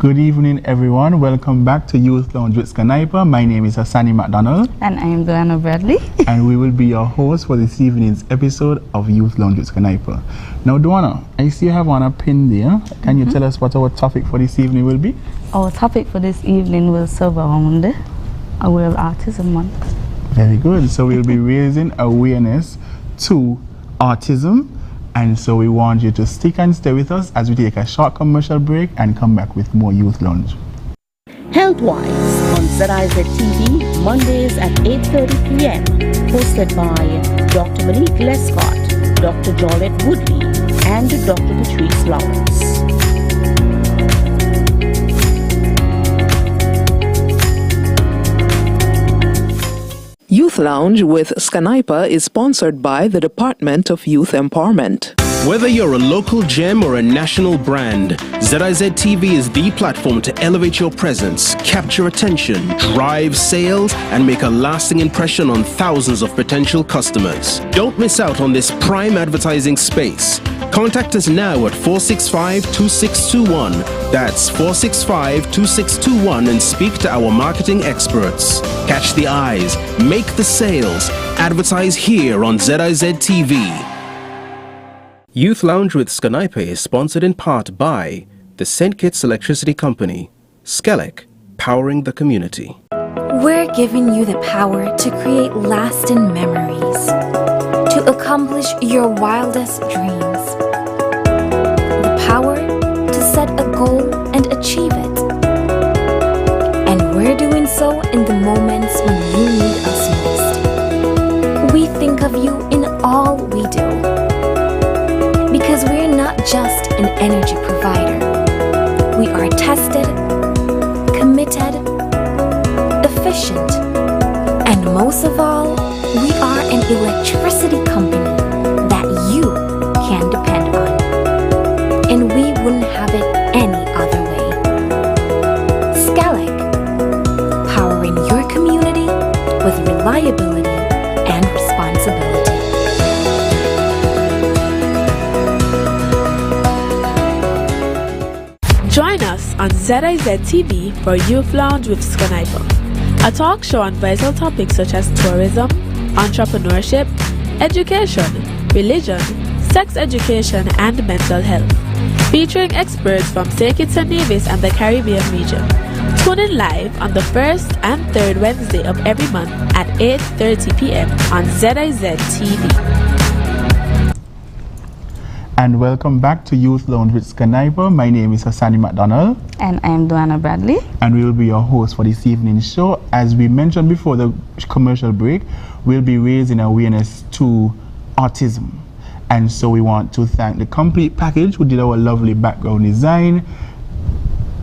Good evening, everyone. Welcome back to Youth Lounge with SKNYPA. My name is Hassani McDonald. And I am Joanna Bradley. And we will be your host for this evening's episode of Youth Lounge with SKNYPA. Now, Joanna, I see you have on a pin there. Can you tell us what our topic for this evening will be? Our topic for this evening will surround World Autism Month. Very good. So we'll be raising awareness to autism. And so we want you to stick and stay with us as we take a short commercial break and come back with more Youth Lounge. Healthwise on ZIZ TV, Mondays at 8:30 p.m. Hosted by Dr. Malik Lescott, Dr. Jolette Woodley, and Dr. Patrice Lawrence. Youth Lounge with SKNYPA is sponsored by the Department of Youth Empowerment. Whether you're a local gem or a national brand, ZIZ TV is the platform to elevate your presence, capture attention, drive sales, and make a lasting impression on thousands of potential customers. Don't miss out on this prime advertising space. Contact us now at 465-2621. That's 465-2621 and speak to our marketing experts. Catch the eyes, make the sales, advertise here on ZIZ TV. Youth Lounge with SKNYPA is sponsored in part by the St. Kitts Electricity Company, SKELEC, powering the community. We're giving you the power to create lasting memories, to accomplish your wildest dreams, the power to set a goal and achieve it. And we're doing so in the moments when you need us most. We think of you in all we do. Because we're not just an energy provider. We are tested, committed, efficient, and most of all, we are an electricity company that you can depend on. And we wouldn't have it any other way. SKELEC, powering your community with reliability and responsibility. Join us on ZIZ TV for Youth Lounge with SKNYPA, a talk show on vital topics such as tourism, entrepreneurship, education, religion, sex education, and mental health, featuring experts from Kitts-Nevis and the Caribbean region. Tune in live on the first and third Wednesday of every month at 8:30 p.m. on ZIZ TV. And welcome back to Youth Lounge with SKNYPA. My name is Hassani McDonald. And I am Joanna Bradley. And we will be your host for this evening's show. As we mentioned before the commercial break, we'll be raising awareness to autism. And so we want to thank the Complete Package who did our lovely background design,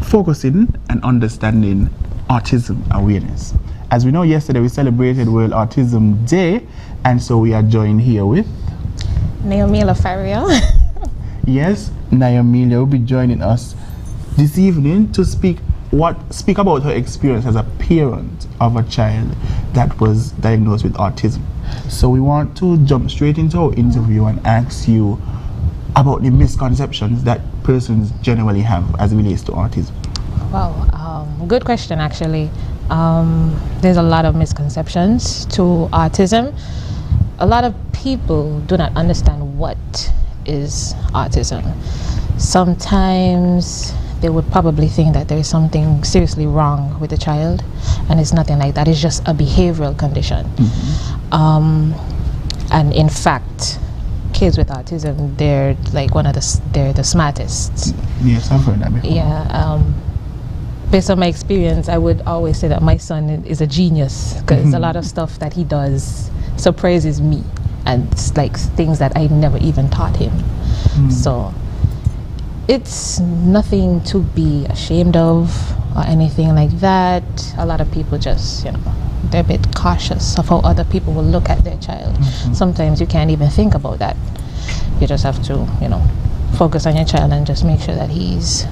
focusing and understanding autism awareness. As we know, yesterday we celebrated World Autism Day, and so we are joined here with Naomi Lafario. Yes, Naomi will be joining us this evening to speak about her experience as a parent of a child that was diagnosed with autism. So we want to jump straight into our interview and ask you about the misconceptions that persons generally have as it relates to autism. Wow, good question actually. There's a lot of misconceptions to autism. A lot of people do not understand what is autism. Sometimes they would probably think that there is something seriously wrong with the child, and it's nothing like that. It's just a behavioral condition. And in fact, kids with autism, they're like they're the smartest. Yes, I've heard that before. Yeah. Based on my experience, I would always say that my son is a genius because a lot of stuff that he does surprises me, and it's like things that I never even taught him. So it's nothing to be ashamed of or anything like that. A lot of people just, they're a bit cautious of how other people will look at their child. Sometimes you can't even think about that. You just have to, focus on your child and just make sure that he's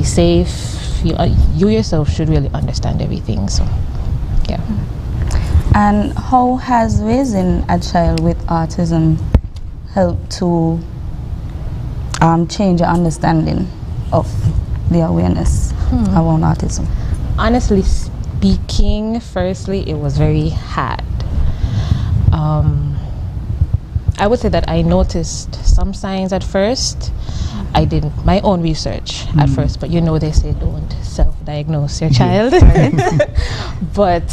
safe. You yourself should really understand everything. So, yeah. And how has raising a child with autism helped to change your understanding of the awareness around autism? Honestly speaking, firstly, it was very hard. I would say that I noticed some signs at first. I did my own research at first, but they say don't self-diagnose your child. But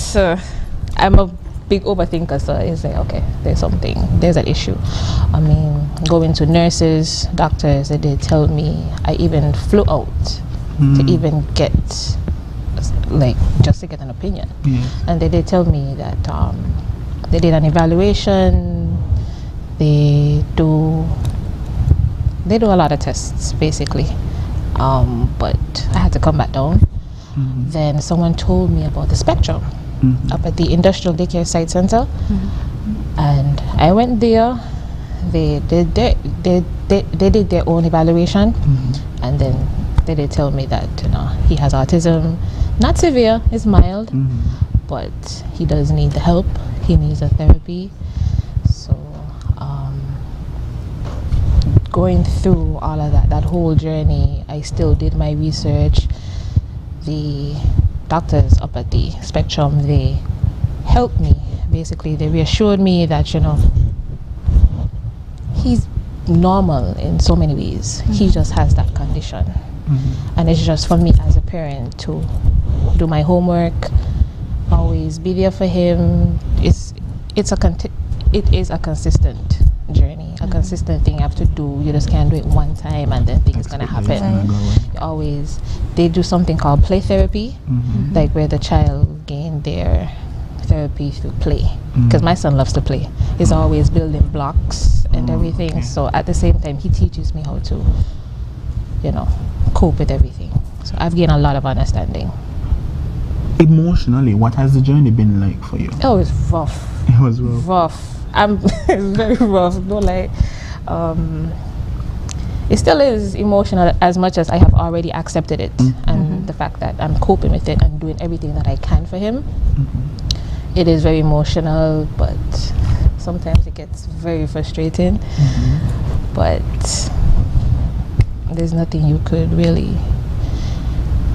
I'm a big overthinker, so it's like, okay, there's an issue. I mean, going to nurses, doctors, they did tell me. I even flew out to even get, just to get an opinion. And they did tell me that they did an evaluation. They do a lot of tests, basically. But I had to come back down. Then someone told me about the spectrum up at the Industrial Daycare Site Center. And I went there. They did their own evaluation. And then they did tell me that he has autism. Not severe, it's mild. But he does need the help. He needs a therapy. So going through all of that whole journey, I still did my research. The doctors up at the Spectrum, they helped me. Basically, they reassured me that, he's normal in so many ways. He just has that condition. And it's just for me as a parent to do my homework, always be there for him. It is a consistent journey, a consistent thing you have to do. You just can't do it one time and then things gonna happen. They do something called play therapy, like where the child gain their therapy through play. Because my son loves to play. He's always building blocks and everything. So at the same time, he teaches me how to, cope with everything. So I've gained a lot of understanding. Emotionally, what has the journey been like for you? Oh, it's rough. It was rough. It's very rough. Don't lie. It still is emotional as much as I have already accepted it, and the fact that I'm coping with it and doing everything that I can for him. It is very emotional, but sometimes it gets very frustrating. But there's nothing you could really.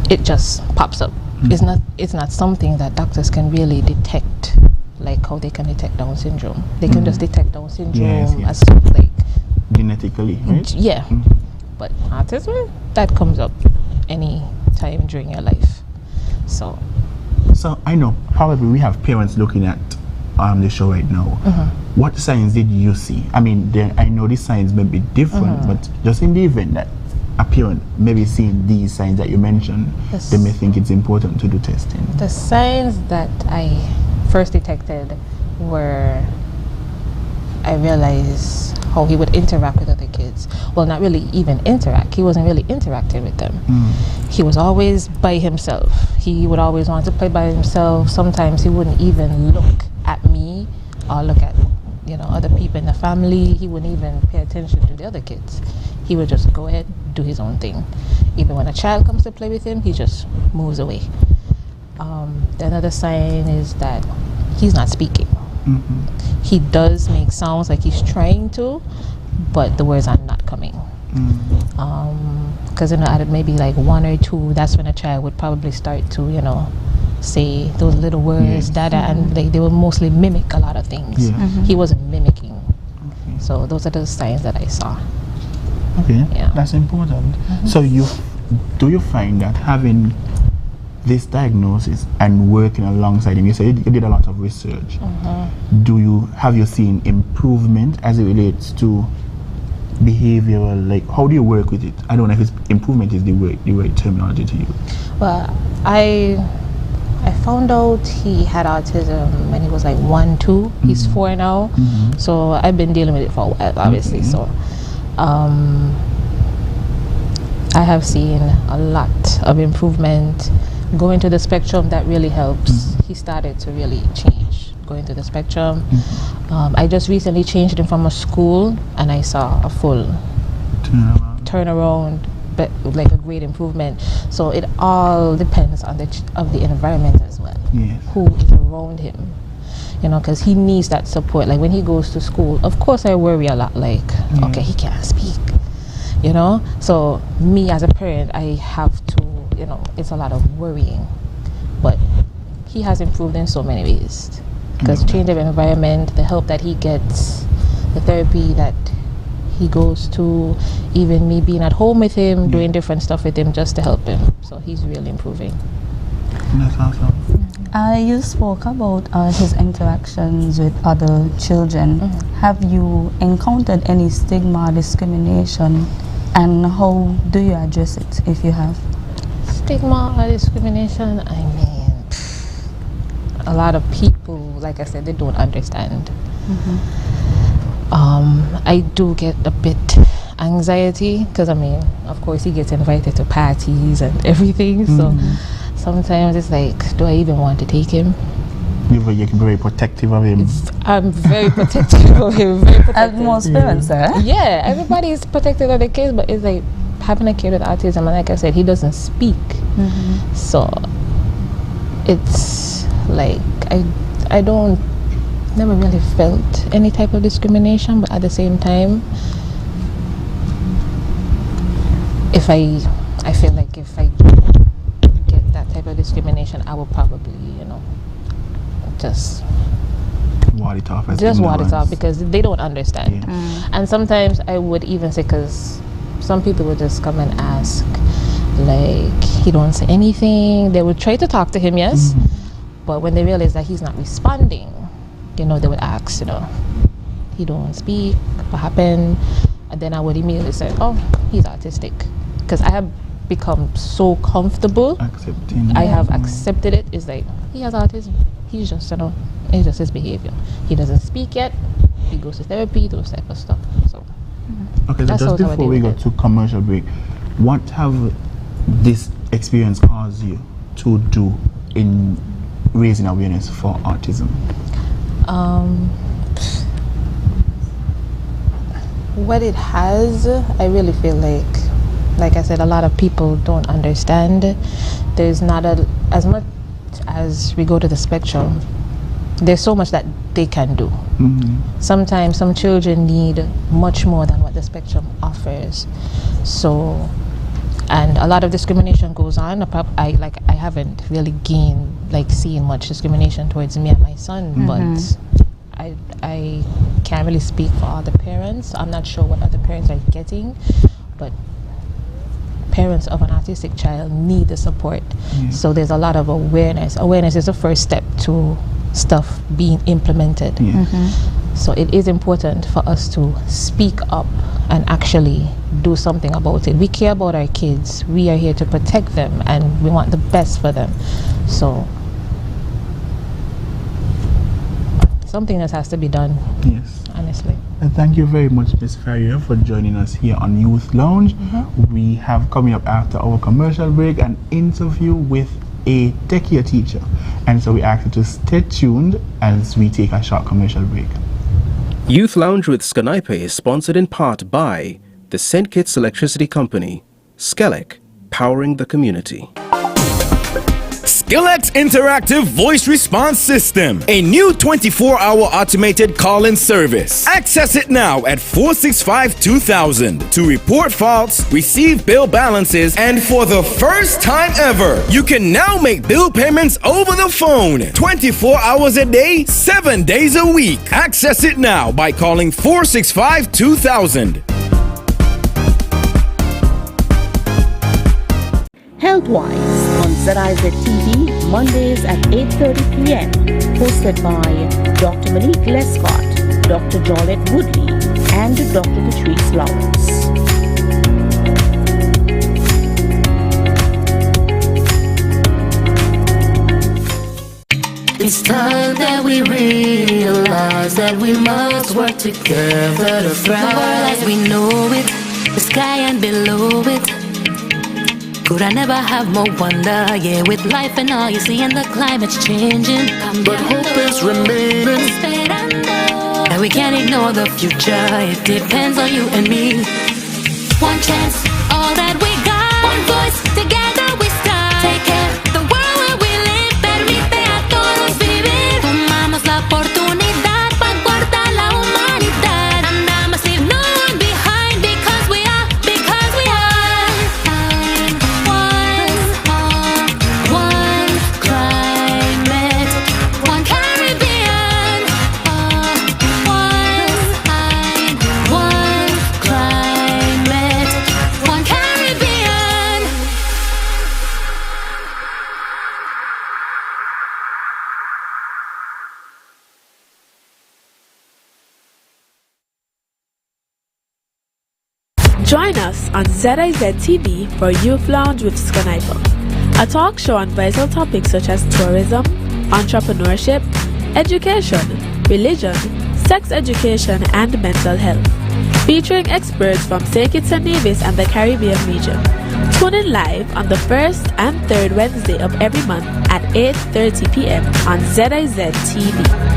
It just pops up. It's not something that doctors can really detect, like how they can detect Down syndrome. They can just detect Down syndrome as like genetically, right? Yeah. But autism, that comes up any time during your life. So I know probably we have parents looking at the show right now. What signs did you see? I mean, I know these signs may be different, but just in the event that a parent maybe seeing these signs that you mentioned, they may think it's important to do testing. The signs that I first detected were, I realized how he would interact with other kids. Well, not really even interact. He wasn't really interacting with them. He was always by himself. He would always want to play by himself. Sometimes he wouldn't even look at me or look at other people in the family. He wouldn't even pay attention to the other kids. He would just go ahead, do his own thing. Even when a child comes to play with him, he just moves away. The another sign is that he's not speaking. He does make sounds like he's trying to, but the words are not coming. Because at maybe like 1 or 2, that's when a child would probably start to say those little words, dada, and they would mostly mimic a lot of things. He wasn't mimicking. So those are the signs that I saw. That's important. So do you find that having this diagnosis and working alongside him, you said you did a lot of research, have you seen improvement as it relates to behavioral, like how do you work with it? I don't know if improvement is the right terminology to use. Well, I found out he had autism when he was like 1, 2. He's 4 now. So I've been dealing with it for a while, obviously. So I have seen a lot of improvement. Going to the Spectrum, that really helps. He started to really change going to the Spectrum. I just recently changed him from a school, and I saw a full turnaround, but like a great improvement. So it all depends on the environment as well. Who is around him, because he needs that support. Like when he goes to school, of course I worry a lot, like okay, he can't speak, so me as a parent, I have to it's a lot of worrying. But he has improved in so many ways. Because change of environment, the help that he gets, the therapy that he goes to, even me being at home with him, doing different stuff with him just to help him. So he's really improving. That's awesome. You spoke about his interactions with other children. Have you encountered any stigma, discrimination, and how do you address it if you have? Stigma or discrimination, I mean, a lot of people, like I said, they don't understand. I do get a bit anxiety because, I mean, of course he gets invited to parties and everything, so sometimes it's like, do I even want to take him? You're very protective of him. I'm very protective of him. Very protective. As most parents are. Yeah, everybody is protective of the kids, but it's like having a kid with autism, and like I said, he doesn't speak. So it's like I don't never really felt any type of discrimination, but at the same time, if I feel like if I get that type of discrimination, I will probably, just ward it off. Just ward it off because they don't understand. And sometimes I would even say, because some people would just come and ask, like, he don't say anything. They would try to talk to him, yes, but when they realize that he's not responding, they would ask, he don't speak, what happened? And then I would immediately say, oh, he's autistic, because I have become so comfortable accepting. I have accepted it. It's like, he has autism. He's just, it's just his behavior. He doesn't speak yet. He goes to therapy, those type of stuff. So, okay, so just before we go to commercial break, what have this experience caused you to do in raising awareness for autism? What it has, I really feel like I said, a lot of people don't understand. There's not as much as we go to the spectrum, there's so much that they can do. Sometimes some children need much more than what the spectrum offers. So, and a lot of discrimination goes on. I haven't really gained seeing much discrimination towards me and my son, but I can't really speak for all the parents. I'm not sure what other parents are getting, but parents of an autistic child need the support. So there's a lot of awareness. Awareness is the first step to stuff being implemented. So it is important for us to speak up and actually do something about it. We care about our kids. We are here to protect them, and we want the best for them. So something that has to be done. Yes. Honestly. And thank you very much, Ms. Ferrier, for joining us here on Youth Lounge. We have coming up after our commercial break an interview with a daycare teacher. And so we ask you to stay tuned as we take a short commercial break. Youth Lounge with SKNYPA is sponsored in part by the St. Kitts Electricity Company, SKELEC, powering the community. SKELEC's Interactive Voice Response System, a new 24-hour automated call-in service. Access it now at 465-2000 to report faults, receive bill balances, and for the first time ever, you can now make bill payments over the phone 24 hours a day, 7 days a week. Access it now by calling 465-2000. Healthwise on ZIZ TV, Mondays at 8:30 p.m. Hosted by Dr. Malik Lescott, Dr. Jolette Woodley, and Dr. Patrice Lawrence. It's time that we realize that we must work together to thrive. The world as we know it, the sky and below it. Could I never have more wonder? Yeah, with life and all you see and the climate's changing, but hope is remaining. That we can't ignore the future. It depends on you and me. One chance, all that we got. One voice, together we strive. Take care, the world where we live. Permite a todos vivir. Tomamos la oportunidad para guardar la humanidad. And I must leave no one behind because we are. One Join us on ZIZ TV for Youth Lounge with SKNYPA, a talk show on vital topics such as tourism, entrepreneurship, education, religion, sex education, and mental health. Featuring experts from St. Kitts-Nevis and the Caribbean region. Tune in live on the first and third Wednesday of every month at 8:30 p.m. on ZIZ TV.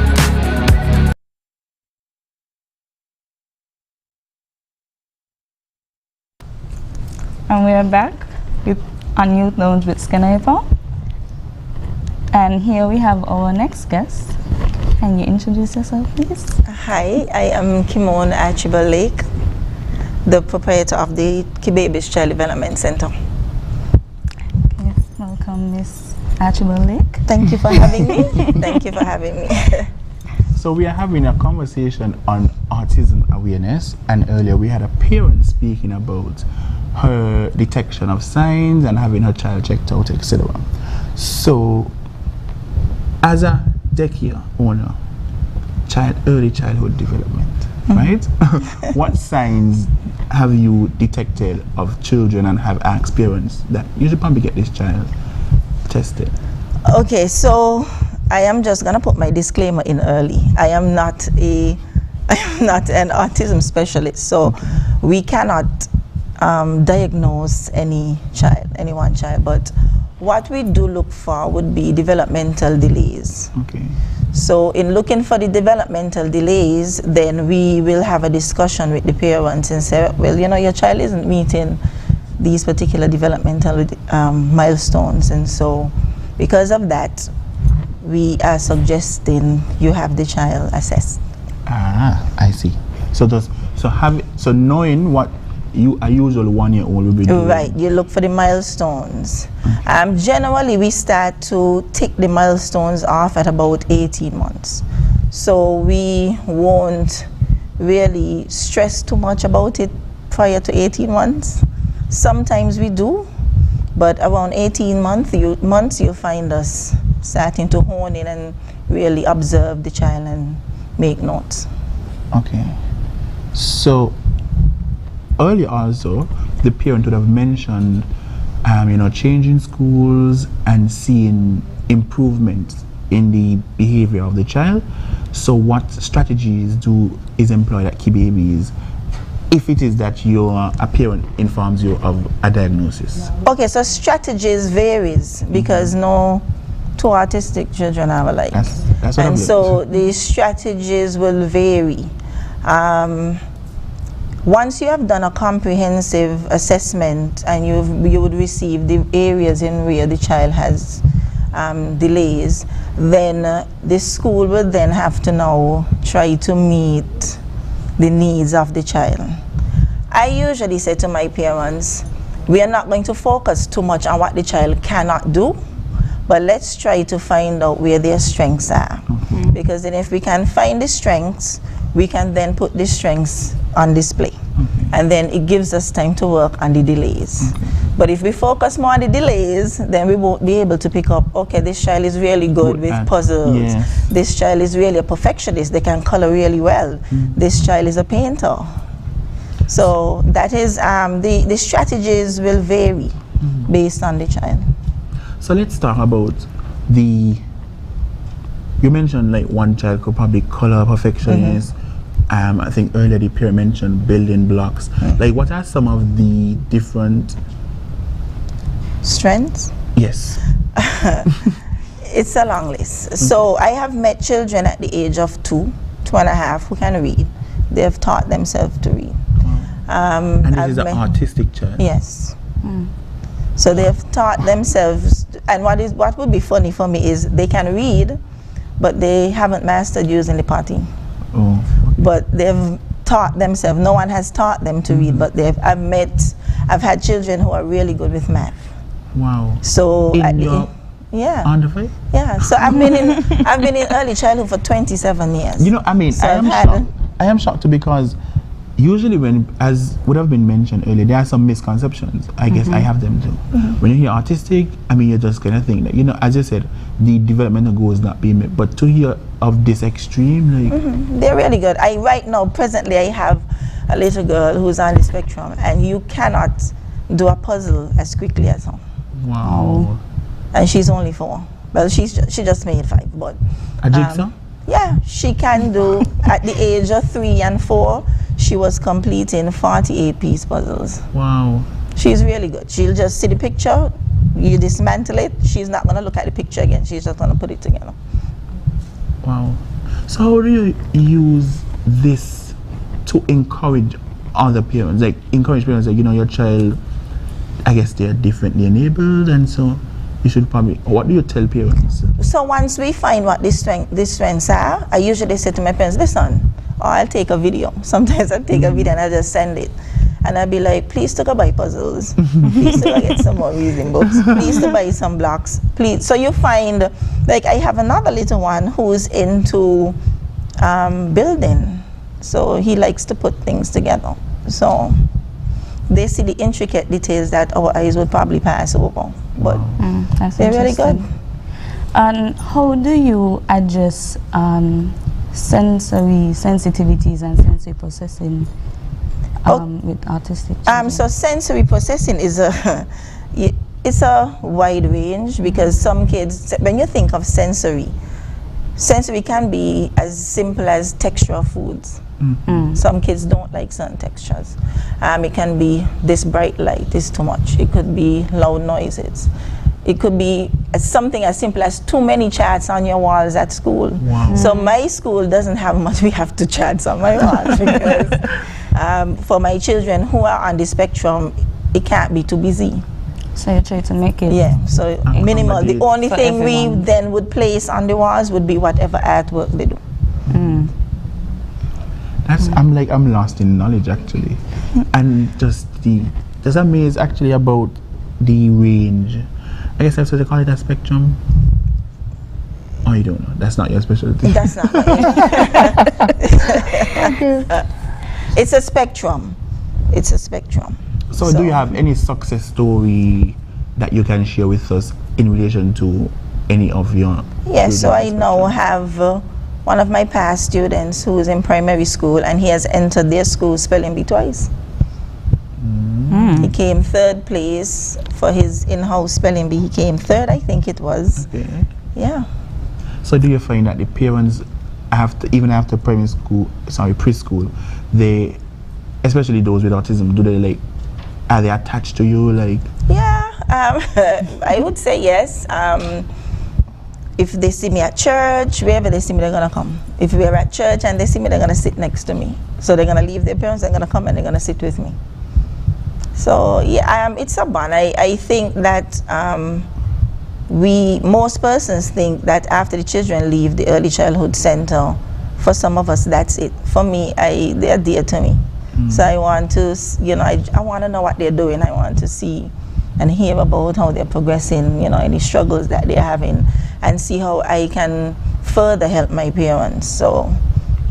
And we are back on Youth Lounge with SKNYPA. And here we have our next guest. Can you introduce yourself, please? Hi, I am Kimon Archibald Lake, the proprietor of the Kitts-Nevis Child Development Center. Okay, welcome, Miss Archibald Lake. Thank you for having me. Thank you for having me. So we are having a conversation on autism awareness, and earlier we had a parent speaking about her detection of signs and having her child checked out, etc. So, as a daycare owner, early childhood development, right? What signs have you detected of children and have asked parents that you should probably get this child tested? Okay, so I am just gonna put my disclaimer in early. I am not an autism specialist, so we cannot diagnose any one child, but what we do look for would be developmental delays. Okay. So in looking for the developmental delays, then we will have a discussion with the parents and say, well, you know, your child isn't meeting these particular developmental milestones, and so because of that, we are suggesting you have the child assessed. Ah, I see. So knowing what a usual 1-year-old will be doing. Right, you look for the milestones. Generally, we start to tick the milestones off at about 18 months. So we won't really stress too much about it prior to 18 months. Sometimes we do, but around 18 months, you'll find us starting to hone in and really observe the child and make notes. Okay. So earlier also, the parent would have mentioned, changing schools and seeing improvement in the behavior of the child. So what strategies is employed at Kitts-Nevis if it is that a parent informs you of a diagnosis? Okay, so strategies varies because no two autistic children are alike. That's what and so the strategies will vary. Once you have done a comprehensive assessment and you would receive the areas in where the child has delays, then the school will then have to now try to meet the needs of the child. I usually say to my parents, we are not going to focus too much on what the child cannot do, but let's try to find out where their strengths are. Because then if we can find the strengths, we can then put the strengths on display. And then it gives us time to work on the delays. But if we focus more on the delays, then we won't be able to pick up, okay, this child is really good with puzzles. Yes. This child is really a perfectionist. They can color really well. This child is a painter. So that is, the strategies will vary based on the child. So let's talk about you mentioned like one child could probably color perfectionist. I think earlier the parent mentioned building blocks. Like, what are some of the different strengths? Yes. It's a long list. So I have met children at the age of 2, 2.5 who can read. They have taught themselves to read. And this is an autistic child? Yes. So they have taught themselves, and what would be funny for me is they can read, but they haven't mastered using the potty. But they've taught themselves. No one has taught them to read, but I've had children who are really good with math. Wow. So yeah. Yeah. So I've been in early childhood for 27 years. You know, I mean, so I am shocked too, because usually as would have been mentioned earlier, there are some misconceptions. I guess I have them too. When you hear autistic, I mean, you're just kind of think that, you know, as I said, the developmental goal is not being met, but to hear of this extreme, like they're really good. Right now, presently, I have a little girl who's on the spectrum, and you cannot do a puzzle as quickly as her. Wow. And she's only 4. Well, she just made 5, but a jigsaw? Yeah, she can do. At the age of 3 and 4, she was completing 48-piece puzzles. Wow. She's really good. She'll just see the picture, you dismantle it, she's not going to look at the picture again, she's just going to put it together. Wow. So how do you use this to encourage other parents? Like, encourage parents, like, your child, I guess they're differently enabled, and so you should probably, what do you tell parents? So once we find what the strengths are, I usually say to my parents, listen, or I'll take a video. Sometimes I'll take a video and I'll just send it. And I'll be like, please to go buy puzzles. Please to go get some more reading books. Please to buy some blocks. Please. So you find, like, I have another little one who's into building. So he likes to put things together. So they see the intricate details that our eyes would probably pass over. But that's they're really good. And how do you address sensory sensitivities and sensory processing with autistic children? So sensory processing is it's a wide range, because some kids, when you think of sensory can be as simple as texture of foods. Some kids don't like certain textures. It can be this bright light is too much. It could be loud noises. It could be something as simple as too many charts on your walls at school. Wow. So my school doesn't have much. We have 2 charts on my walls because for my children who are on the spectrum, it can't be too busy. So you try to make it so minimal. The only thing we then would place on the walls would be whatever artwork they do. I'm lost in knowledge actually, and just amazed actually about the range. I guess that's what they call it, a spectrum. Oh, you don't know. That's not your specialty. That's not. It's a spectrum. It's a spectrum. So do you have any success story that you can share with us in relation to any of your? Yes. So I now have one of my past students who is in primary school, and he has entered their school spelling bee twice. He came 3rd place for his in-house spelling bee. He came 3rd, I think it was. Okay. Yeah. So do you find that the parents even after preschool, they, especially those with autism, are they attached to you, like? Yeah, I would say yes. If they see me at church, wherever they see me, they're gonna come. If we're at church and they see me, they're gonna sit next to me. So they're gonna leave their parents, they're gonna come and they're gonna sit with me. So yeah, it's a bond. I think that most persons think that after the children leave the early childhood center, for some of us that's it. For me, they are dear to me. So I want to, I want to know what they're doing. I want to see and hear about how they're progressing, any struggles that they're having, and see how I can further help my parents. So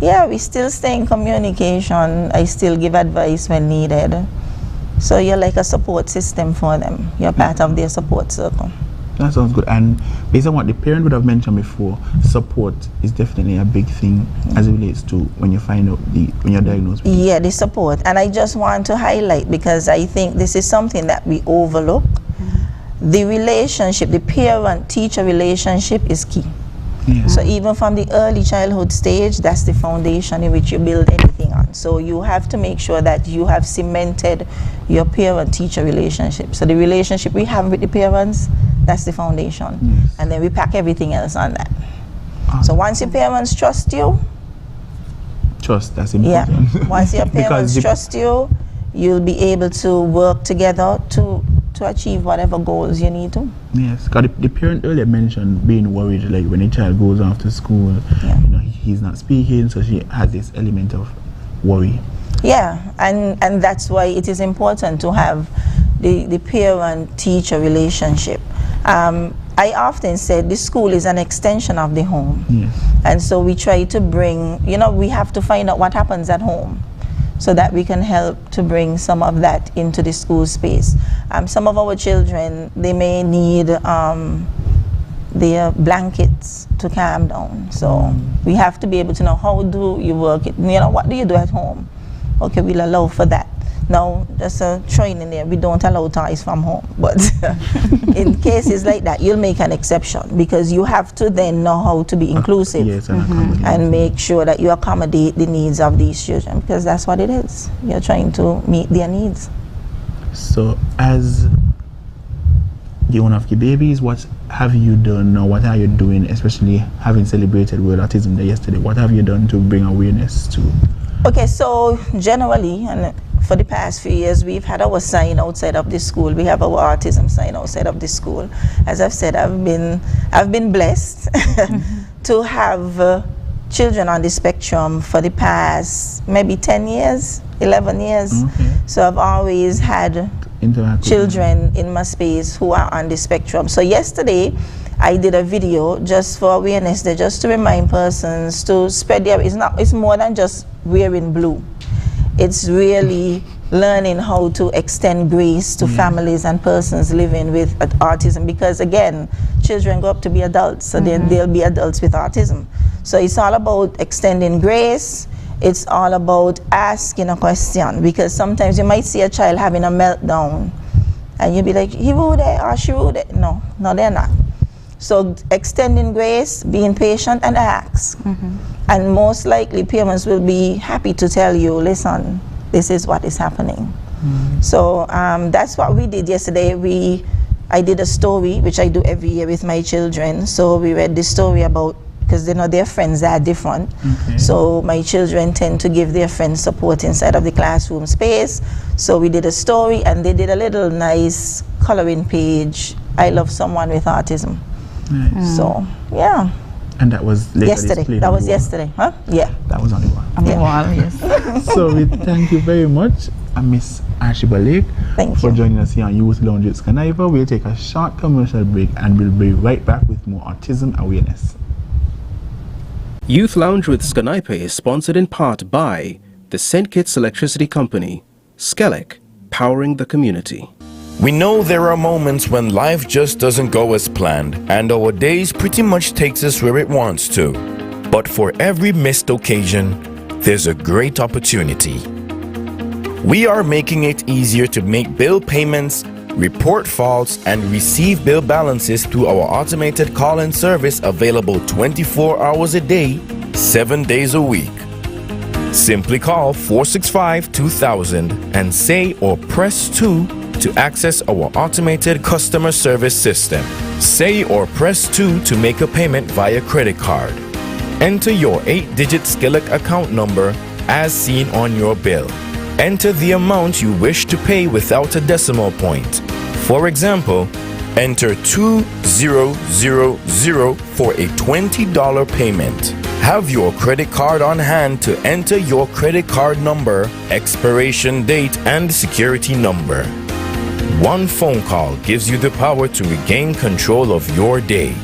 yeah, we still stay in communication. I still give advice when needed. So you're like a support system for them. You're part of their support circle. That sounds good. And based on what the parent would have mentioned before, support is definitely a big thing as it relates to when you find out when you're diagnosed with it. The support. And I just want to highlight, because I think this is something that we overlook. The relationship, the parent-teacher relationship is key. So even from the early childhood stage, that's the foundation in which you build anything on. So you have to make sure that you have cemented your parent-teacher relationship. So the relationship we have with the parents, that's the foundation. And then we pack everything else on that. So once your parents trust you, that's important. Yeah. Once your parents trust you, you'll be able to work together to achieve whatever goals you need to. Yes, because the parent earlier mentioned being worried, like when a child goes off to school, he's not speaking, so she has this element of worry. Yeah, and that's why it is important to have the parent-teacher relationship. I often said the school is an extension of the home. And so we try to bring, we have to find out what happens at home, so that we can help to bring some of that into the school space. Some of our children, they may need their blankets to calm down. So we have to be able to know, how do you work it? What do you do at home? okay, we'll allow for that. Now, just a training there, we don't allow toys from home. But in cases like that, you'll make an exception because you have to then know how to be inclusive and make sure that you accommodate the needs of these children, because that's what it is. You're trying to meet their needs. So, as the owner of the babies, what have you done, or what are you doing, especially having celebrated World Autism Day yesterday? What have you done to bring awareness to? Okay, so generally, and for the past few years, we've had our sign outside of the school. We have our autism sign outside of the school. As I've said, I've been blessed to have children on the spectrum for the past maybe 10 years, 11 years. So I've always had children in my space who are on the spectrum. So yesterday, I did a video just for awareness day, just to remind persons to spread their, it's more than just wearing blue. It's really learning how to extend grace to families and persons living with autism, because again, children grow up to be adults, so then they'll be adults with autism. So it's all about extending grace. It's all about asking a question, because sometimes you might see a child having a meltdown and you'll be like, he rude or she rude. No, they're not. So extending grace, being patient, and ask. And most likely parents will be happy to tell you, listen, this is what is happening. So that's what we did yesterday. I did a story, which I do every year with my children. So we read the story about, because they know their friends are different. So my children tend to give their friends support inside of the classroom space. So we did a story, and they did a little nice coloring page, I love someone with autism. So, yeah. And that was later yesterday. That was yesterday, huh? Yeah. That was on the wall. On the wall, yes. So we thank you very much, Miss Ashiba Lake, for joining us here on Youth Lounge with SKNYPA. We'll take a short commercial break and we'll be right back with more autism awareness. Youth Lounge with SKNYPA is sponsored in part by the St. Kitts Electricity Company, SKELEC, powering the community. We know there are moments when life just doesn't go as planned, and our days pretty much takes us where it wants to. But for every missed occasion, there's a great opportunity. We are making it easier to make bill payments, report faults, and receive bill balances through our automated call-in service, available 24 hours a day, 7 days a week. Simply call 465-2000 and say or press 2 to access our automated customer service system. Say or press 2 to make a payment via credit card. Enter your 8-digit SKELEC account number as seen on your bill. Enter the amount you wish to pay without a decimal point. For example, enter 2000 for a $20 payment. Have your credit card on hand to enter your credit card number, expiration date, and security number. One phone call gives you the power to regain control of your day.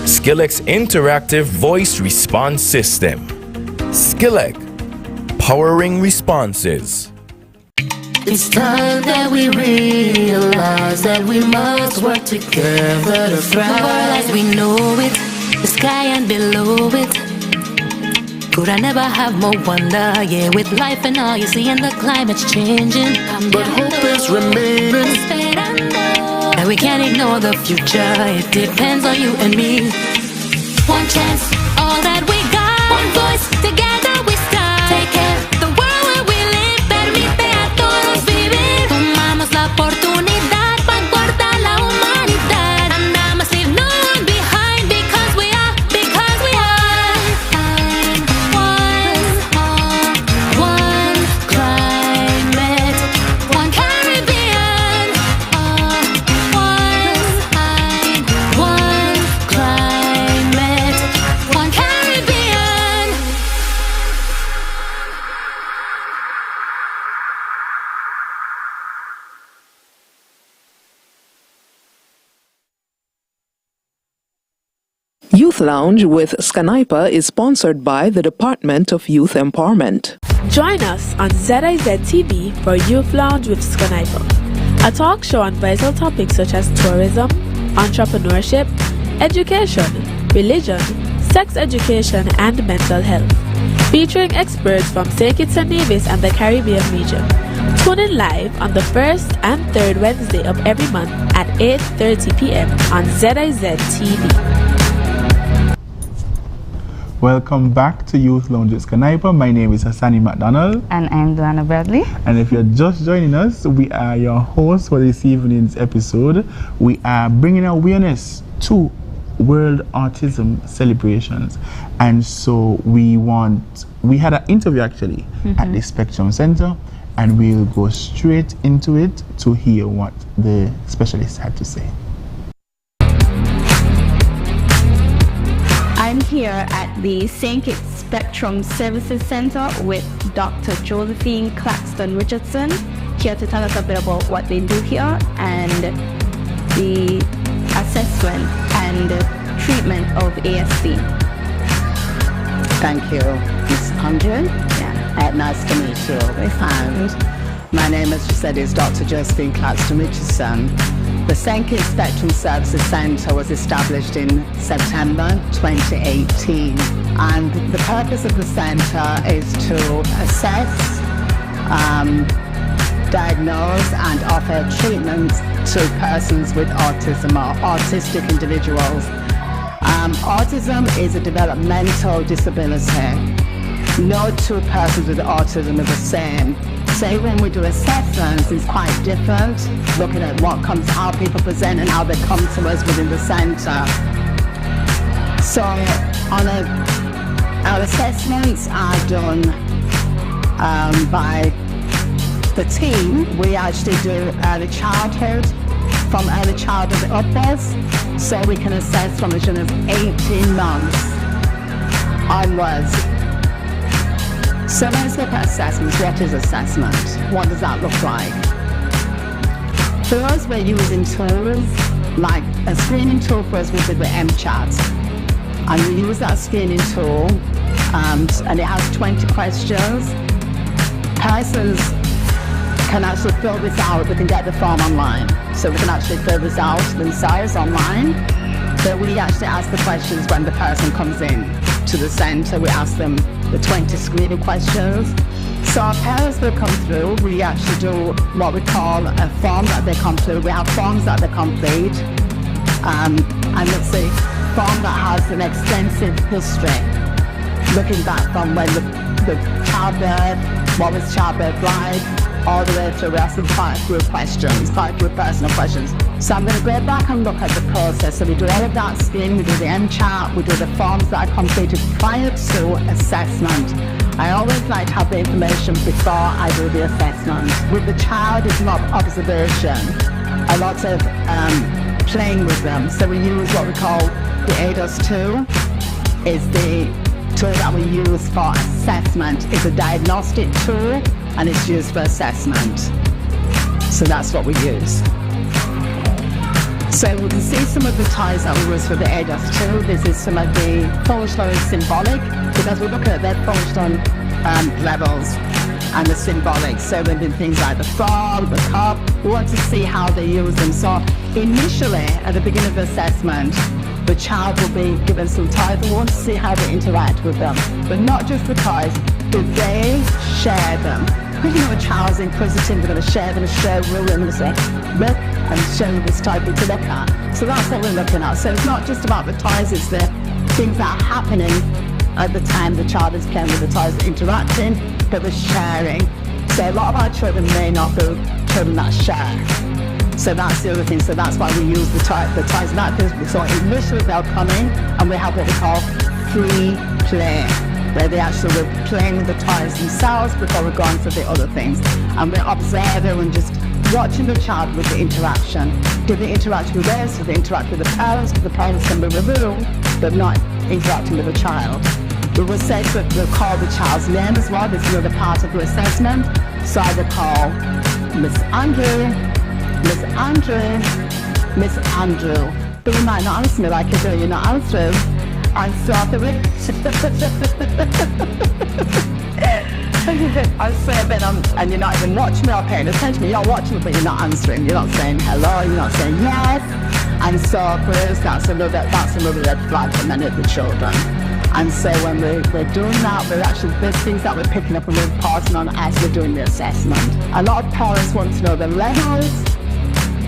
SKELEC's interactive voice response system. SKELEC, powering responses. It's time that we realize that we must work together to thrive. The world as we know it, the sky and below it. Could I never have more wonder? Yeah, with life and all you see, and the climate's changing. But hope is remaining. And we can't ignore the future. It depends on you and me. One chance, all that we got. One voice, together we start. Take care of the world where we live. Permite a todos vivir. Tomamos la oportunidad para cortar la humanidad. And I must leave no one behind, because we are. One climate, one Caribbean. One climate, one Caribbean. Youth Lounge with SKNYPA is sponsored by the Department of Youth Empowerment. Join us on ZIZ TV for Youth Lounge with SKNYPA, a talk show on vital topics such as tourism, entrepreneurship, education, religion, sex education, and mental health. Featuring experts from Kitts-Nevis and the Caribbean region. Tune in live on the first and third Wednesday of every month at 8:30 p.m. on ZIZ TV. Welcome back to Youth Lounge at SKNYPA. My name is Hassani McDonald. And I'm Duana Bradley. And if you're just joining us, we are your hosts for this evening's episode. We are bringing awareness to World Autism celebrations. And so we had an interview actually at the Spectrum Center, and we'll go straight into it to hear what the specialist had to say. I'm here at the St. Kitts Spectrum Services Center with Dr. Josephine Claxton Richardson, here to tell us a bit about what they do here and the assessment and treatment of ASD. Thank you, Ms. Andre. Nice to meet you. My name, as you said, is Dr. Josephine Claxton Richardson. The St. Kitts Spectrum Services Centre was established in September 2018, and the purpose of the centre is to assess, diagnose and offer treatment to persons with autism or autistic individuals. Autism is a developmental disability. No two persons with autism are the same. So when we do assessments, it's quite different, looking at how people present and how they come to us within the centre. So our assessments are done by the team. We actually do early childhood, from early childhood upwards, so we can assess from as young as 18 months onwards. So let's look at assessments. What is assessment? What does that look like? For us, we're using tools like a screening tool for us would be the MChat. And we use that screening tool and it has 20 questions. Persons can actually fill this out. We can get the form online. So we can actually fill this out themselves online. But we actually ask the questions when the person comes in to the centre. We ask them the 20 screening questions. So our parents will come through. We actually do what we call a form that they complete. We have forms that they complete. And it's a form that has an extensive history, looking back from when the childbirth, what was childbirth like, all the way through. We ask them quite a few questions, quite a few personal questions. So I'm going to go back and look at the process. So we do all of that screening, we do the MChat, we do the forms that are completed prior to assessment. I always like to have the information before I do the assessment. With the child, it's not observation, a lot of playing with them. So we use what we call the ADOS tool, is the tool that we use for assessment. It's a diagnostic tool and it's used for assessment. So that's what we use. So we can see some of the toys that we use for the ADOS tool. This is some of the functional and symbolic, because we're looking at their functional levels and the symbolic. So there've been things like the frog, the cup. We want to see how they use them. So initially, at the beginning of the assessment, the child will be given some toys. We want to see how they interact with them. But not just the toys, do they share them? Because you know a child's inquisitive, they're going to share them, share a rule, and say, look, and show you this type to look at. So that's what we're looking at. So it's not just about the toys, it's the things that are happening at the time the child is playing with the toys, interacting, but the sharing. So a lot of our children may not be children that share. So that's the other thing. So that's why we use the toys. So initially they'll come in and we have what we call free play, where they actually were playing with the toys themselves before we go on to the other things. And we're observing and just watching the child with the interaction. Do they interact with us? Do they interact with the parents? Because the parents can be removed, but not interacting with the child. We will say that we'll call the child's name as well. This is another part of the assessment. So I will call Miss Andrew, Miss Andrew, Miss Andrew. But you might not answer me like you do, you're not answering. And so after I say a bit, and you're not even watching me or paying attention to me. You're watching me, but you're not answering. You're not saying hello, you're not saying yes. And so for us, that's another red flag for many of the children. And so when we're doing that, there's things that we're picking up and we're passing on as we're doing the assessment. A lot of parents want to know the levels.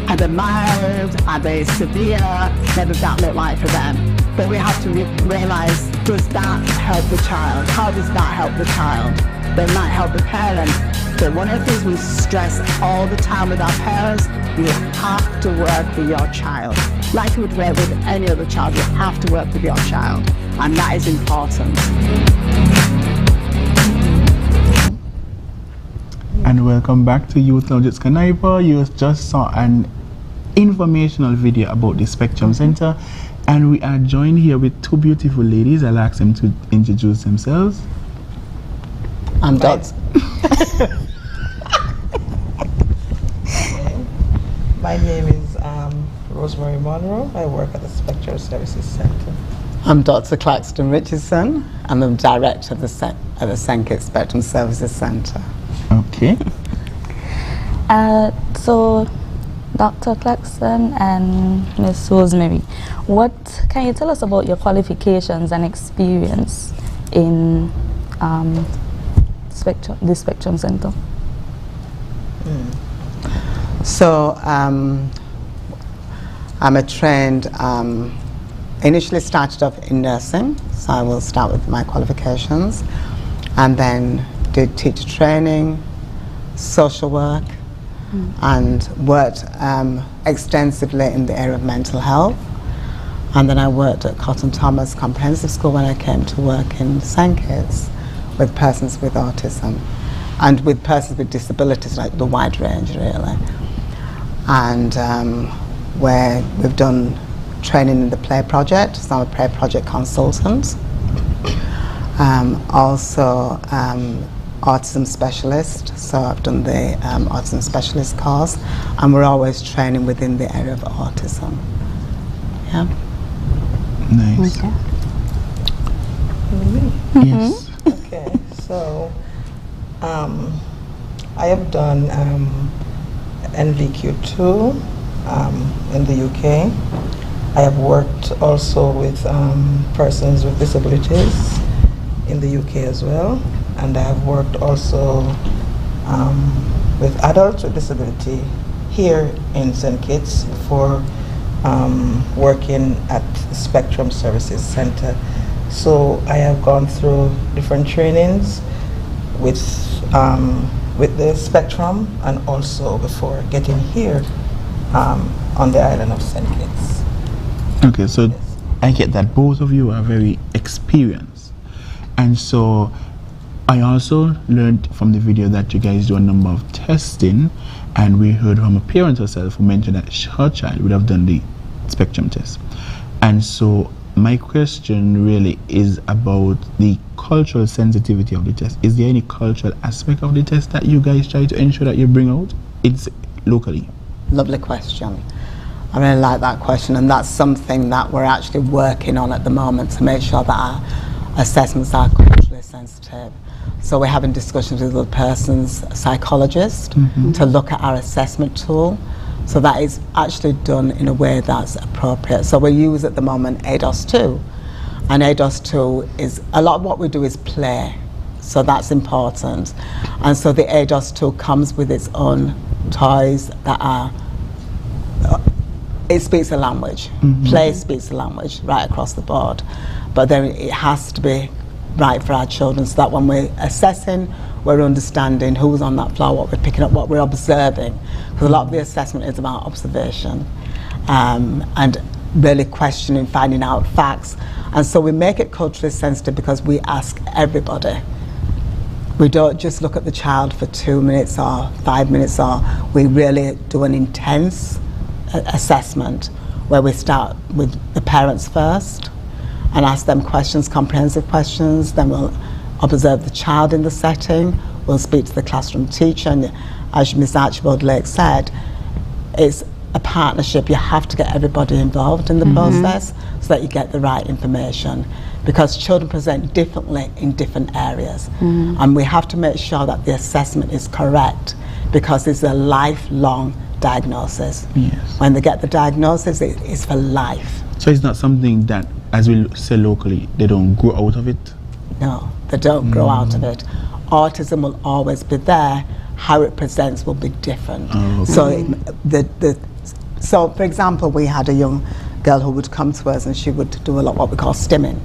Are they mild? Are they severe? What does that look like for them? But we have to realize, does that help the child? How does that help the child? They might help the parent. But one of the things we stress all the time with our parents, you have to work with your child. Like you would work with any other child, you have to work with your child. And that is important. And welcome back to Youth Lounge at SKNYPA. You just saw an informational video about the Spectrum Center, and we are joined here with two beautiful ladies. I'll ask them to introduce themselves. I'm Dot. My name is Rosemary Monroe. I work at the Spectrum Services Center. I'm Dr. Claxton Richardson. I'm the director of the St. Kitts Spectrum Services Center. Okay. So, Dr. Claxton and Ms. Rosemary, what can you tell us about your qualifications and experience in the Spectrum Center? So, I'm a trained, initially started off in nursing, so I will start with my qualifications, and then did teacher training, social work, and worked extensively in the area of mental health. And then I worked at Cotton Thomas Comprehensive School when I came to work in St. Kitts with persons with autism and with persons with disabilities, like the wide range really. And where we've done training in the Play Project, so I'm a Play Project consultant. Also autism specialist, so I've done the autism specialist course, and we're always training within the area of autism. Yeah. Nice. Okay. Yes. Okay, so I have done NVQ2 in the UK. I have worked also with persons with disabilities in the UK as well, and I have worked also with adults with disability here in St. Kitts before working at the Spectrum Services Center. So I have gone through different trainings with the Spectrum and also before getting here on the island of St. Kitts. Okay, so yes. I get that both of you are very experienced, and so I also learned from the video that you guys do a number of testing, and we heard from a parent herself who mentioned that her child would have done the Spectrum test. And so my question really is about the cultural sensitivity of the test. Is there any cultural aspect of the test that you guys try to ensure that you bring out? It's locally. Lovely question. I really like that question, and that's something that we're actually working on at the moment to make sure that our assessments are culturally sensitive. So we're having discussions with the person's psychologist to look at our assessment tool. So that is actually done in a way that's appropriate. So we use at the moment ADOS2, and ADOS2 is, a lot of what we do is play, so that's important. And so the ADOS2 comes with its own toys that are, it speaks a language. Play speaks a language right across the board, but then it has to be right for our children, so that when we're assessing, we're understanding who's on that floor, what we're picking up, what we're observing. Because a lot of the assessment is about observation and really questioning, finding out facts. And so we make it culturally sensitive because we ask everybody. We don't just look at the child for 2 minutes or 5 minutes, or we really do an intense assessment where we start with the parents first and ask them questions, comprehensive questions. Then we'll observe the child in the setting. We'll speak to the classroom teacher, and as Ms. Archibald-Lake said, it's a partnership. You have to get everybody involved in the process so that you get the right information, because children present differently in different areas, and we have to make sure that the assessment is correct, because it's a lifelong diagnosis. Yes. When they get the diagnosis, it is for life. So it's not something that as we say locally, they don't grow out of it? No, they don't grow out of it. Autism will always be there. How it presents will be different. So for example, we had a young girl who would come to us and she would do a lot what we call stimming,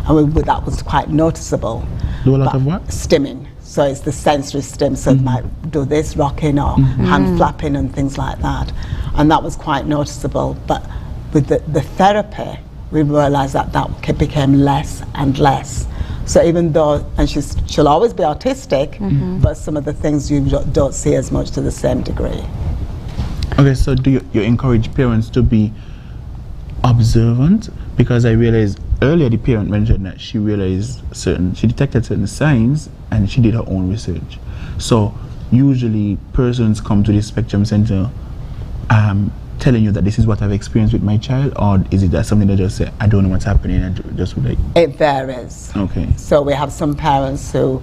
and that was quite noticeable. Do a lot of what? Stimming. So it's the sensory stim, so they might do this, rocking or hand flapping and things like that. And that was quite noticeable. But with the therapy, we realized that became less and less. So even though, and she'll always be autistic, but some of the things you don't see as much to the same degree. Okay, so do you encourage parents to be observant? Because I realized earlier the parent mentioned that she detected certain signs and she did her own research. So usually persons come to the Spectrum Center telling you that this is what I've experienced with my child, or is it that something that just say, I don't know what's happening, and just like... It varies. Okay. So we have some parents who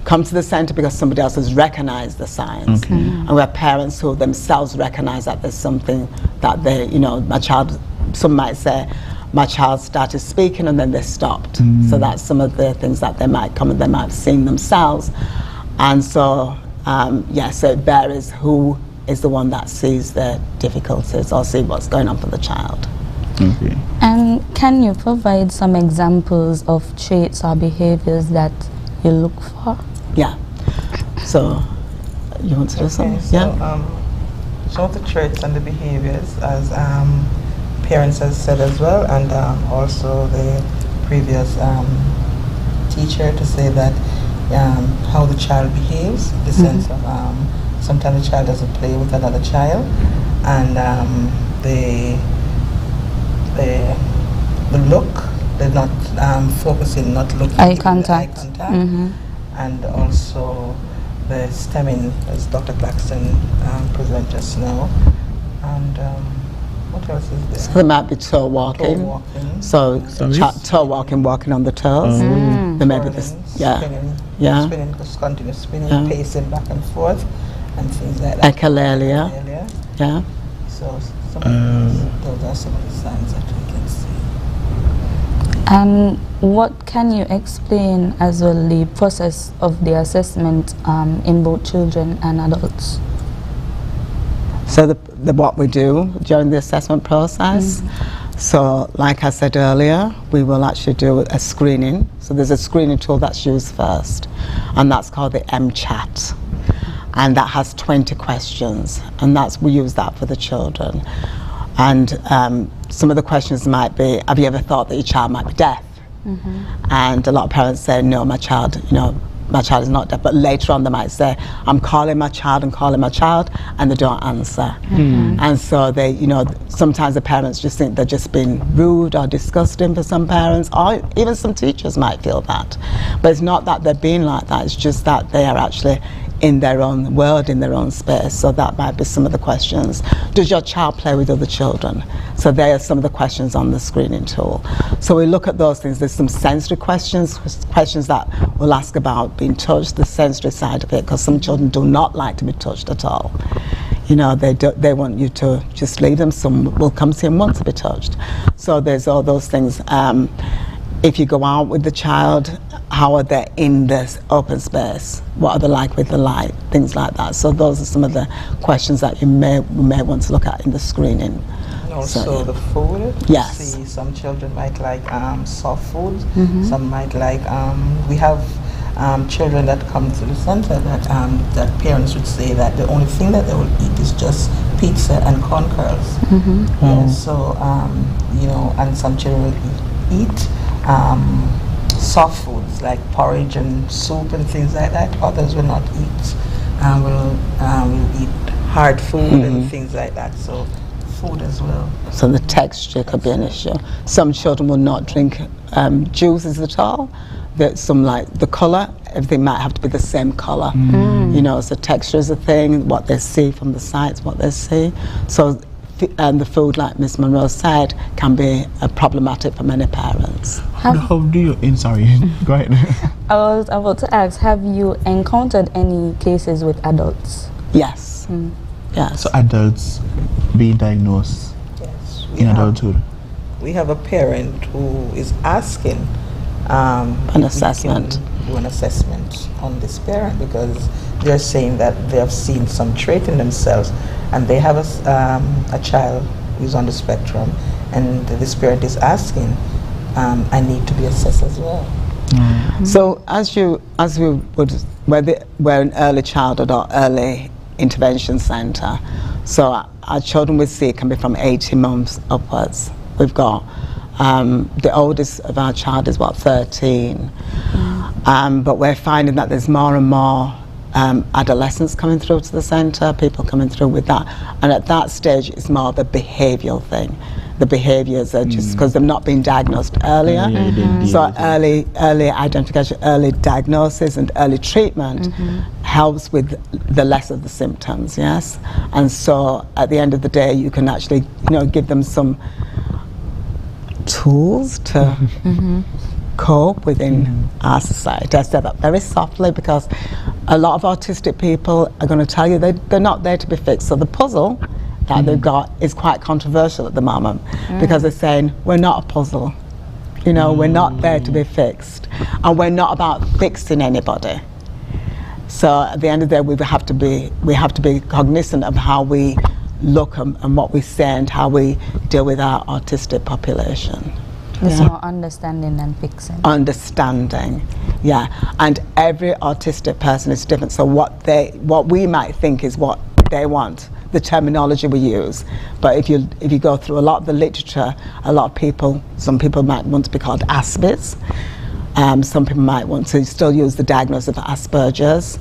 come to the center because somebody else has recognized the signs. Okay. And we have parents who themselves recognize that there's something that they, my child, some might say, my child started speaking and then they stopped. So that's some of the things that they might come and they might have seen themselves. And so, so it varies who is the one that sees the difficulties or see what's going on for the child. Okay. And can you provide some examples of traits or behaviors that you look for? Yeah. So, you want to do something? So, some of the traits and the behaviors, as parents have said as well, and also the previous teacher to say that how the child behaves, the sense of sometimes the child doesn't play with another child, and the look, they're not focusing, not looking. Eye contact. And also the stemming, as Dr. Claxton presented just now. And what else is there? So there might be toe walking. So toe walking, walking on the toes. There may be this, spinning, just continuous spinning, pacing back and forth, and things like that. Echolalia. Yeah. So those are some of the signs that we can see. And what can you explain as well the process of the assessment in both children and adults? So what we do during the assessment process, so like I said earlier, we will actually do a screening. So there's a screening tool that's used first, and that's called the MChat. And that has 20 questions, and we use that for the children. And some of the questions might be, have you ever thought that your child might be deaf? And a lot of parents say, no, my child is not deaf. But later on they might say, I'm calling my child and they don't answer. And so they, sometimes the parents just think they're just being rude or disgusting for some parents, or even some teachers might feel that. But it's not that they're being like that, it's just that they are actually in their own world, in their own space. So that might be some of the questions. Does your child play with other children? So there are some of the questions on the screening tool. So we look at those things. There's some sensory questions that we'll ask about being touched, the sensory side of it, because some children do not like to be touched at all. They want you to just leave them. Some will come to you and want to be touched. So there's all those things. If you go out with the child, how are they in this open space? What are they like with the light? Things like that. So those are some of the questions that you may want to look at in the screening. And also the food. Yes. See, some children might like soft foods. Some might like. We have children that come to the center that parents would say that the only thing that they will eat is just pizza and corn curls. So and some children will eat soft foods like porridge and soup and things like that. Others will not eat. Will eat hard food and things like that. So food as well. So the texture could be an issue. Some children will not drink juices at all. Some like the colour, everything might have to be the same colour. So texture is a thing, what they see from the sights, what they see. So the food, like Miss Monroe said, can be problematic for many parents. How do you, sorry, go ahead. I was about to ask, have you encountered any cases with adults? Yes. Yes. So adults being diagnosed in adulthood? we have a parent who is asking an assessment. Do an assessment on this parent because they're saying that they have seen some trait in themselves, and they have a child who's on the spectrum, and this parent is asking, I need to be assessed as well. So as we would, we're an early childhood or early intervention centre, so our children we see can be from 18 months upwards. We've got the oldest of our child is 13, but we're finding that there's more and more adolescents coming through to the centre, people coming through with that, and at that stage it's more the behavioural thing. The behaviours are just because they've not been diagnosed earlier. So early identification, early diagnosis and early treatment helps with the less of the symptoms, yes? And so at the end of the day you can actually give them some tools to cope within our society. I said that very softly because a lot of autistic people are going to tell you they're not there to be fixed. So the puzzle that they've got is quite controversial at the moment because they're saying we're not a puzzle, we're not there to be fixed, and we're not about fixing anybody. So at the end of the day we have to be cognizant of how we look and what we say and how we deal with our autistic population. It's more understanding than fixing. Understanding, yeah. And every autistic person is different. So what we might think is what they want, the terminology we use. But if you go through a lot of the literature, some people might want to be called Aspers. Some people might want to still use the diagnosis of Asperger's.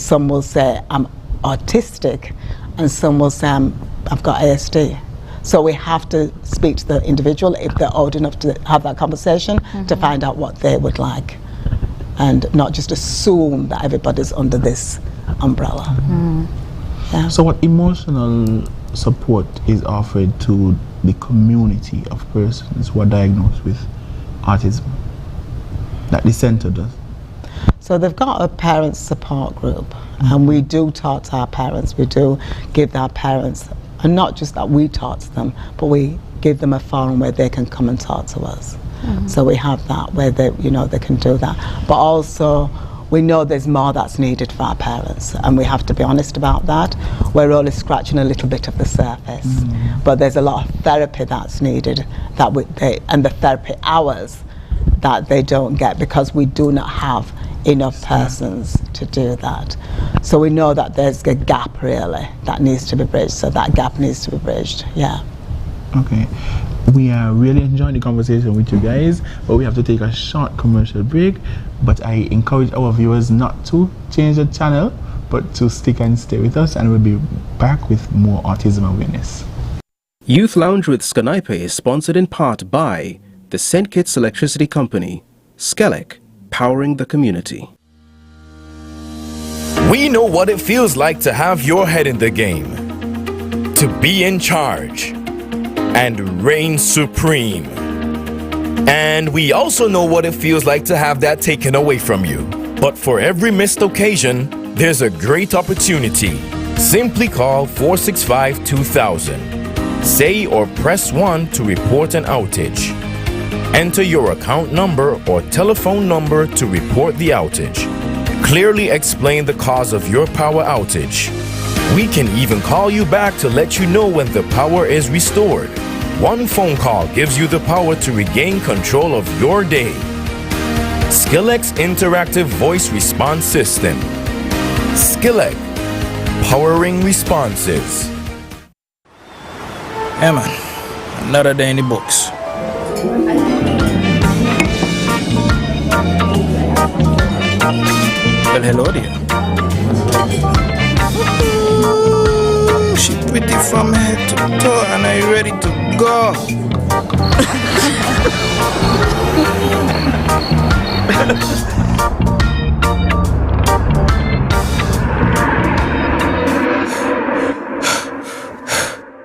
Some will say I'm autistic, and some will say I've got ASD. So we have to speak to the individual if they're old enough to have that conversation to find out what they would like, and not just assume that everybody's under this umbrella. Yeah. So what emotional support is offered to the community of persons who are diagnosed with autism that the centre does? So they've got a parents support group, and we do talk to our parents. We do give our parents, and not just that we talk to them, but we give them a forum where they can come and talk to us. So we have that where they can do that. But also we know there's more that's needed for our parents, and we have to be honest about that. We're only scratching a little bit of the surface, but there's a lot of therapy that's needed and the therapy hours that they don't get because we do not have enough persons to do that. So we know that there's a gap really that needs to be bridged, so that gap needs to be bridged, yeah. Okay, we are really enjoying the conversation with you guys, but we have to take a short commercial break. But I encourage our viewers not to change the channel, but to stick and stay with us, and we'll be back with more autism awareness. Youth Lounge with SKNYPA is sponsored in part by the St. Kitts Electricity Company, SKELEC, powering the community. We know what it feels like to have your head in the game, to be in charge, and reign supreme. And we also know what it feels like to have that taken away from you. But for every missed occasion, there's a great opportunity. Simply call 465-2000. Say or press 1 to report an outage. Enter your account number or telephone number to report the outage. Clearly explain the cause of your power outage. We can even call you back to let you know when the power is restored. One phone call gives you the power to regain control of your day. SKELEC's interactive voice response system. SKELEC, powering responses. Yeah man, another day in the books. Well, hello there. Ooh, she pretty from head to toe, and are you ready to go?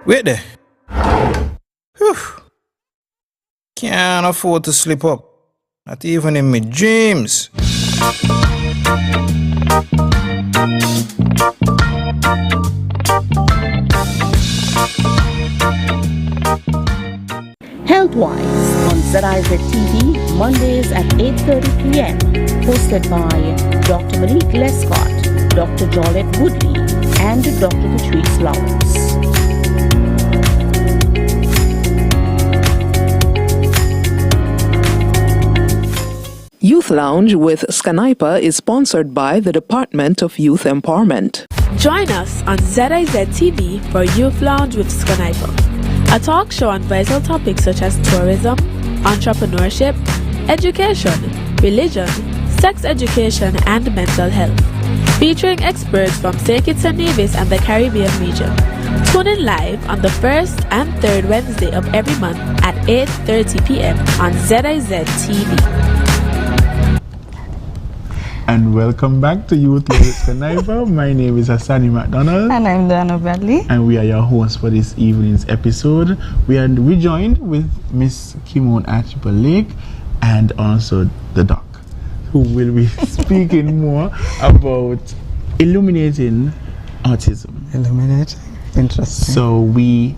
Wait there. Whew. Can't afford to slip up, not even in my dreams. Health-Wise on ZIZ TV, Mondays at 8:30 p.m. Hosted by Dr. Monique Lescott, Dr. Jolette Woodley, and Dr. Patrice Lawrence. Youth Lounge with SKNYPA is sponsored by the Department of Youth Empowerment. Join us on ZIZ TV for Youth Lounge with SKNYPA, a talk show on vital topics such as tourism, entrepreneurship, education, religion, sex education, and mental health. Featuring experts from Kitts-Nevis and the Caribbean region. Tune in live on the first and third Wednesday of every month at 8:30 p.m. on ZIZ TV. And welcome back to Youth Lounge with SKNYPA. My name is Hassani McDonald. And I'm Dana Bradley. And we are your hosts for this evening's episode. We are rejoined with Miss Kimon Archibald-Lake and also the doc, who will be speaking more about illuminating autism. Illuminating? Interesting. So we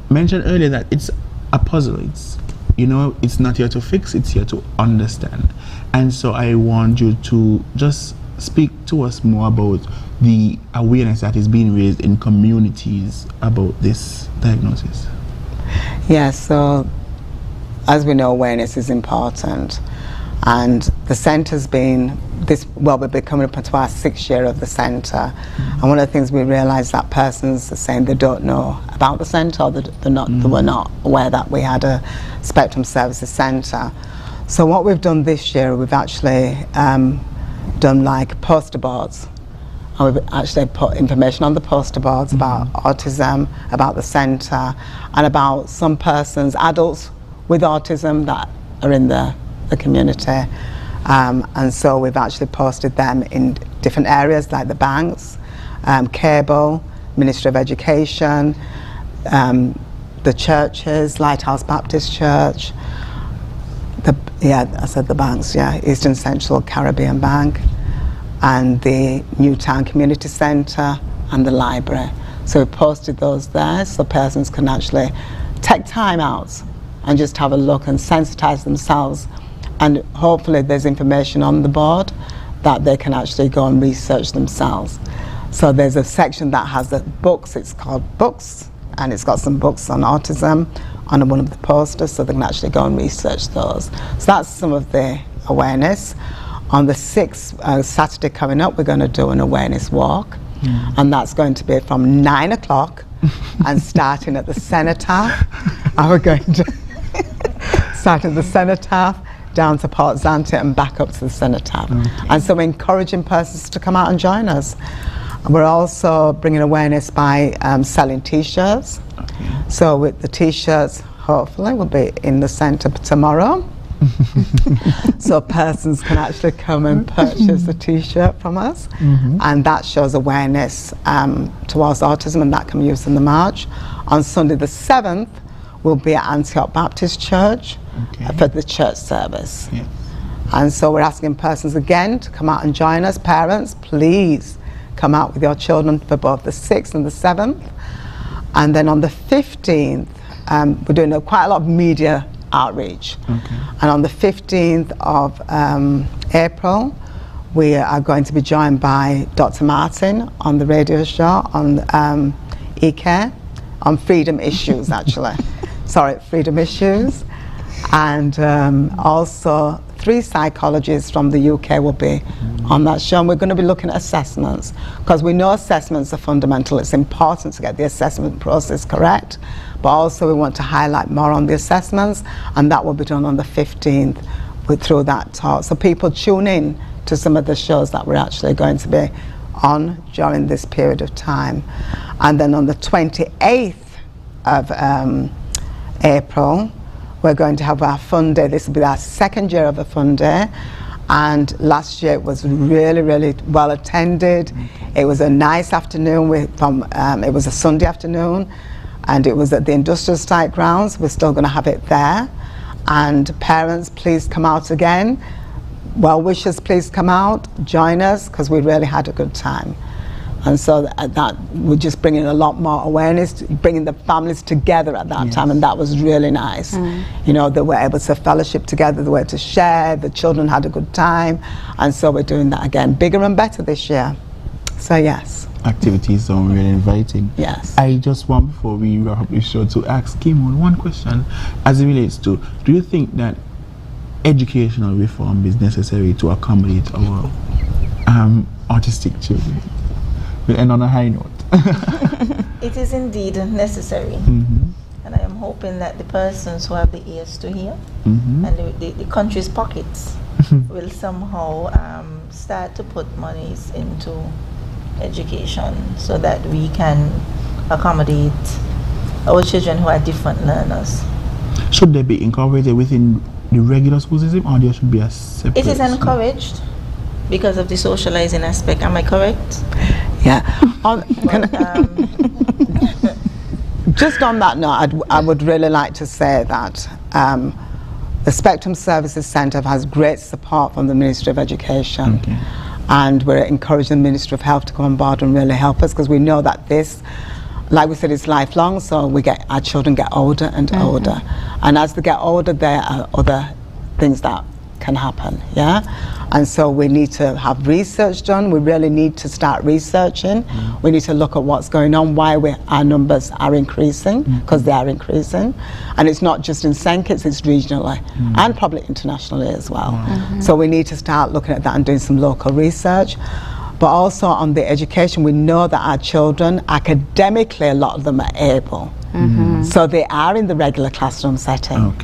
mentioned earlier that it's a puzzle. It's not here to fix, it's here to understand. And so I want you to just speak to us more about the awareness that is being raised in communities about this diagnosis. Yes, so as we know, awareness is important. And the centre's been, we'll be coming up into our 6th year of the centre. And one of the things we realise that persons are saying they don't know about the centre, or they were not aware that we had a Spectrum Services Centre. So what we've done this year, we've actually done like poster boards. And we've actually put information on the poster boards about autism, about the centre, and about some persons, adults with autism that are in the community. And so we've actually posted them in different areas like the banks, cable, Ministry of Education, the churches, Lighthouse Baptist Church, I said the banks, Eastern Central Caribbean Bank, and the Newtown Community Centre and the library. So we posted those there so persons can actually take time out and just have a look and sensitise themselves, and hopefully there's information on the board that they can actually go and research themselves. So there's a section that has the books, it's called Books, and it's got some books on autism on one of the posters, so they can actually go and research those. So that's some of the awareness. On the 6th, Saturday coming up, we're going to do an awareness walk, and that's going to be from 9 o'clock and starting at the cenotaph. And we're going to start at the cenotaph, down to Port Zante and back up to the cenotaph. And so we're encouraging persons to come out and join us. And we're also bringing awareness by selling t-shirts. So with the t-shirts, hopefully we'll be in the centre tomorrow. So persons can actually come and purchase the t-shirt from us, and that shows awareness towards autism, and that can be used in the march. On Sunday the 7th, we'll be at Antioch Baptist Church for the church service. And so we're asking persons again to come out and join us. Parents, please come out with your children for both the 6th and the 7th. And then on the 15th, we're doing quite a lot of media outreach. And on the 15th of April, we are going to be joined by Dr. Martin on the radio show on eCare, on freedom issues actually. Sorry, freedom issues. And also 3 psychologists from the UK will be on that show, and we're going to be looking at assessments, because we know assessments are fundamental. It's important to get the assessment process correct, but also we want to highlight more on the assessments, and that will be done on the 15th through that talk. So people tune in to some of the shows that we're actually going to be on during this period of time. And then on the 28th of April, we're going to have our fun day. This will be our 2nd year of a fun day, and last year it was really, really well attended. It was a nice afternoon. It was a Sunday afternoon, and it was at the industrial site grounds. We're still going to have it there. And parents, please come out again. Well wishers, please come out, join us, because we really had a good time. And so that we're just bringing a lot more awareness, bringing the families together at that time, and that was really nice. You know, they were able to fellowship together, they were able to share, the children had a good time, and so we're doing that again, bigger and better this year. So yes. Activities sound really inviting. Yes. I just want, before we wrap up the show, to ask Kim one question as it relates to, do you think that educational reform is necessary to accommodate our autistic children? We'll end on a high note. It is indeed necessary. And I am hoping that the persons who have the ears to hear and the country's pockets will somehow start to put monies into education so that we can accommodate our children who are different learners. Should they be incorporated within the regular school system, or there should be a separate? It is encouraged because of the socializing aspect. Am I correct? Yeah. Just on that note, I would really like to say that the Spectrum Services Centre has great support from the Ministry of Education. And we're encouraging the Ministry of Health to come on board and really help us, because we know that this, like we said, is lifelong, so our children get older and older. And as they get older, there are other things that can happen, and so we need to have research done. We really need to start researching. We need to look at what's going on, why our numbers are increasing, because they are increasing. And it's not just in St. Kitts, it's regionally and probably internationally as well. So we need to start looking at that and doing some local research. But also on the education, we know that our children, academically, a lot of them are able. So they are in the regular classroom setting.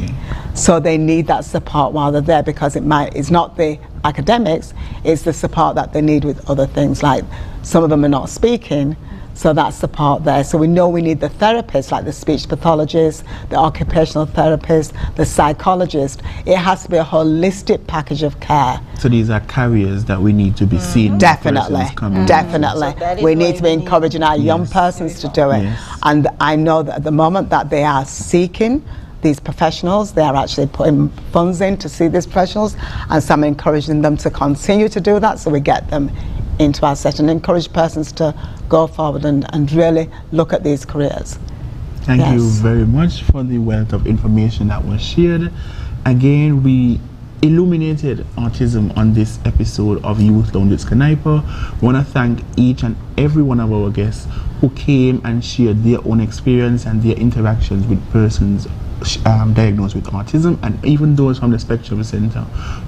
So they need that support while they're there, because it's not the academics, it's the support that they need with other things, like some of them are not speaking, so that's support there. So we know we need the therapists, like the speech pathologist, the occupational therapist, the psychologist. It has to be a holistic package of care. So these are carriers that we need to be seen. Definitely, definitely. So we need to be encouraging our young persons to do it. And I know that at the moment that they are seeking these professionals, they are actually putting funds in to see these professionals, and so I'm encouraging them to continue to do that, so we get them into our set and encourage persons to go forward and really look at these careers. Thank you very much for the wealth of information that was shared. Again, we illuminated autism on this episode of Youth Lounge with SKNYPA. We want to thank each and every one of our guests who came and shared their own experience and their interactions with persons diagnosed with autism, and even those from the Spectrum Center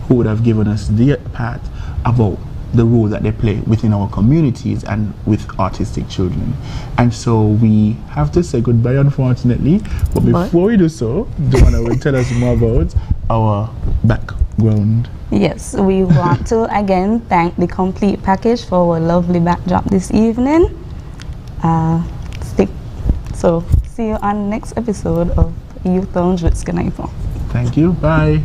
who would have given us their part about the role that they play within our communities and with autistic children. And so we have to say goodbye, unfortunately, but before we do so, Joanna will tell us more about our background. Yes, we want to again thank the complete package for our lovely backdrop this evening. So see you on the next episode of Youth Lounge with SKNYPA. Thank you, bye.